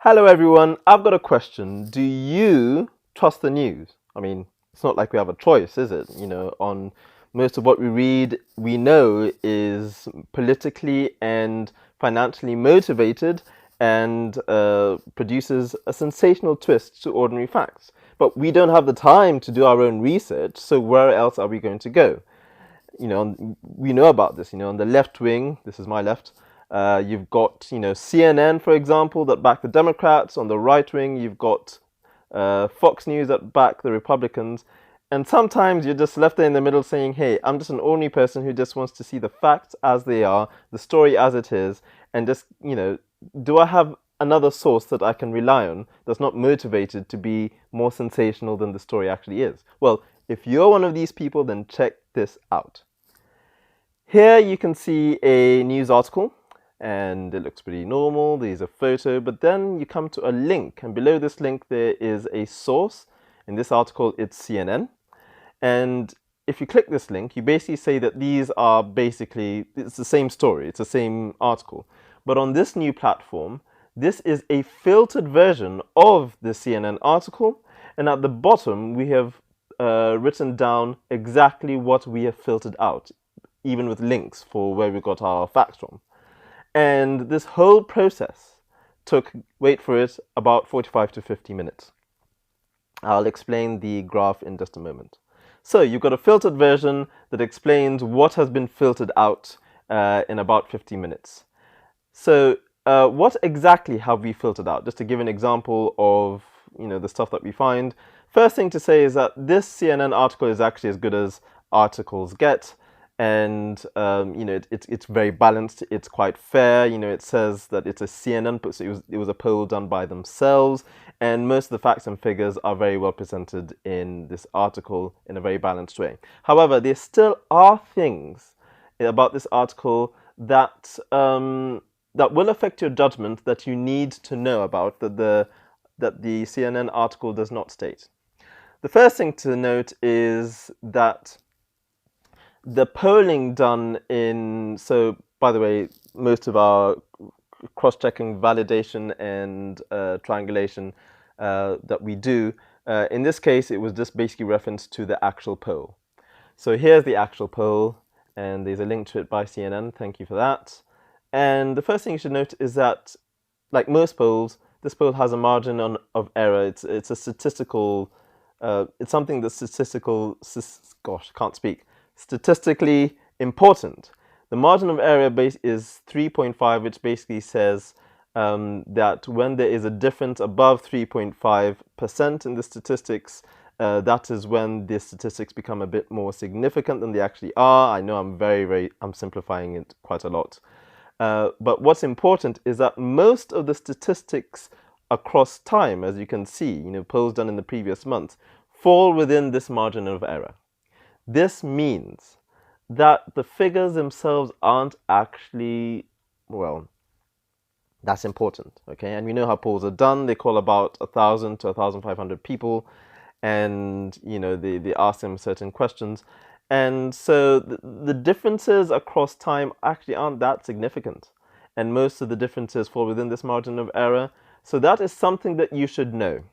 Hello, everyone. I've got a question. Do you trust the news? I mean, it's not like we have a choice, is it? On most of what we read, we know is politically and financially motivated and produces a sensational twist to ordinary facts. But we don't have the time to do our own research, so where else are we going to go? We know about this. On the left wing, this is my left. You've got, CNN, for example, that back the Democrats. On the right wing, you've got Fox News that back the Republicans. And sometimes you're just left there in the middle saying, hey, I'm just an ordinary person who just wants to see the facts as they are, the story as it is, and just, do I have another source that I can rely on that's not motivated to be more sensational than the story actually is? Well, if you're one of these people, then check this out. Here you can see a news article and it looks pretty normal. There's a photo, but then you come to a link, and below this link there is a source. In this article, it's CNN. And if you click this link, you basically say that these are basically, it's the same story, it's the same article. But on this new platform, this is a filtered version of the CNN article. And at the bottom, we have written down exactly what we have filtered out, even with links for where we got our facts from. And this whole process took, wait for it, about 45 to 50 minutes. I'll explain the graph in just a moment. So you've got a filtered version that explains what has been filtered out in about 50 minutes. So what exactly have we filtered out? Just to give an example of the stuff that we find. First thing to say is that this CNN article is actually as good as articles get. And it's very balanced. It's quite fair. It says that it's a CNN, so it was a poll done by themselves, and most of the facts and figures are very well presented in this article in a very balanced way. However, there still are things about this article that that will affect your judgment that you need to know about that the CNN article does not state. The first thing to note is that the polling done so by the way, most of our cross-checking, validation, and triangulation that we do, in this case, it was just basically referenced to the actual poll. So here's the actual poll, and there's a link to it by CNN. Thank you for that. And the first thing you should note is that, like most polls, this poll has a margin of error. It's a statistical, it's something that's statistically important. The margin of error base is 3.5, which basically says that when there is a difference above 3.5% in the statistics, that is when the statistics become a bit more significant than they actually are. I know I'm simplifying it quite a lot. But what's important is that most of the statistics across time, as you can see, polls done in the previous month, fall within this margin of error. This means that the figures themselves aren't actually, well, that's important, okay? And we know how polls are done. They call about 1,000 to 1,500 people, and they ask them certain questions. And so the differences across time actually aren't that significant. And most of the differences fall within this margin of error. So that is something that you should know.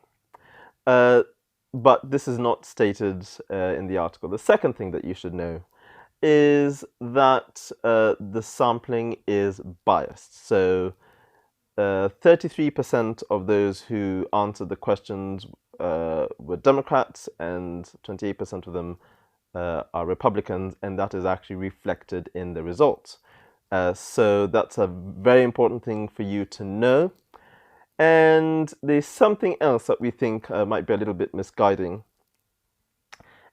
But this is not stated in the article. The second thing that you should know is that the sampling is biased. So 33% of those who answered the questions were Democrats, and 28% of them are Republicans, and that is actually reflected in the results. So that's a very important thing for you to know. And there's something else that we think might be a little bit misguiding.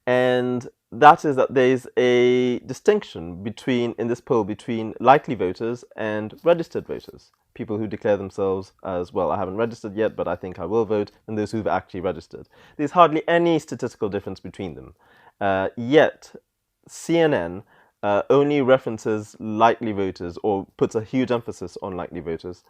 And that is that there's a distinction in this poll between likely voters and registered voters, people who declare themselves as, well, I haven't registered yet, but I think I will vote, and those who've actually registered. There's hardly any statistical difference between them. Yet, CNN only references likely voters, or puts a huge emphasis on likely voters.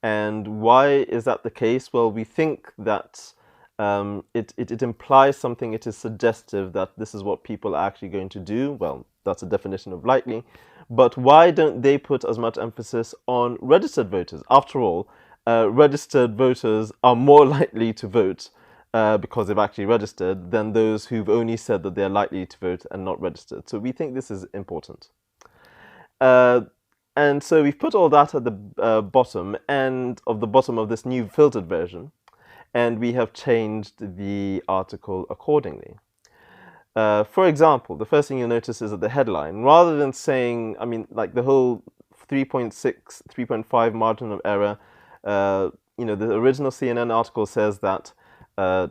And why is that the case? Well, we think that it implies something. It is suggestive that this is what people are actually going to do. Well, that's a definition of likely. But why don't they put as much emphasis on registered voters? After all, registered voters are more likely to vote because they've actually registered than those who've only said that they're likely to vote and not registered. So we think this is important. Uh, and so we've put all that at the bottom and of the bottom of this new filtered version, and we have changed the article accordingly. For example, the first thing you'll notice is that the headline, rather than saying, I mean, like the whole 3.6, 3.5 margin of error, the original CNN article says that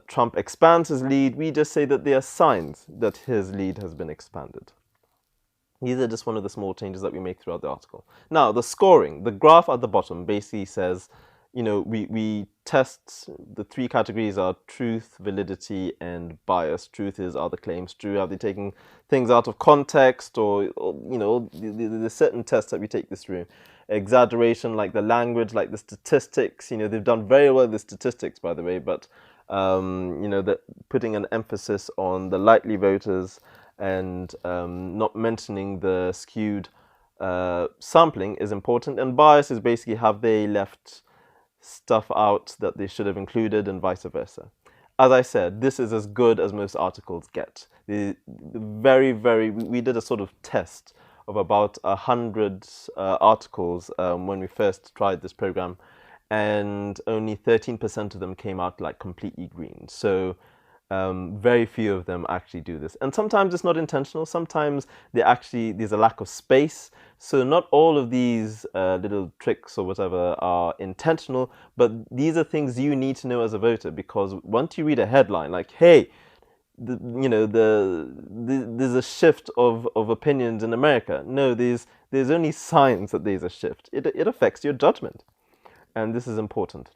Trump expands his lead. We just say that there are signs that his lead has been expanded. These are just one of the small changes that we make throughout the article. Now, the scoring, the graph at the bottom basically says, we test the three categories are truth, validity, and bias. Truth is, are the claims true? Are they taking things out of context? Or the certain tests that we take this through. Exaggeration, like the language, like the statistics. They've done very well with the statistics, by the way, but, that putting an emphasis on the likely voters and not mentioning the skewed sampling is important. And bias is basically, have they left stuff out that they should have included, and vice versa. As I said, this is as good as most articles get. We did a sort of test of about 100 articles when we first tried this program, and only 13% of them came out like completely green. So very few of them actually do this. And sometimes it's not intentional. Sometimes there's a lack of space. So not all of these little tricks or whatever are intentional, but these are things you need to know as a voter, because once you read a headline like, hey, there's a shift of opinions in America. No, there's only signs that there's a shift. It affects your judgment. And this is important.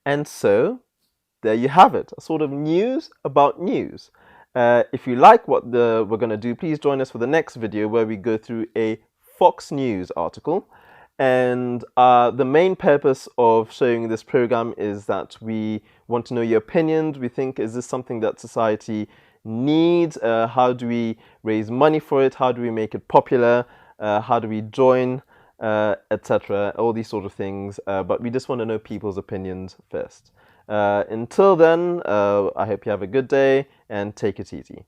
And so there you have it, a sort of news about news. If you like what we're going to do, please join us for the next video where we go through a Fox News article. And the main purpose of showing this program is that we want to know your opinions. We think, is this something that society needs? How do we raise money for it? How do we make it popular? How do we join? Etc. All these sort of things. But we just want to know people's opinions first. Until then, I hope you have a good day and take it easy.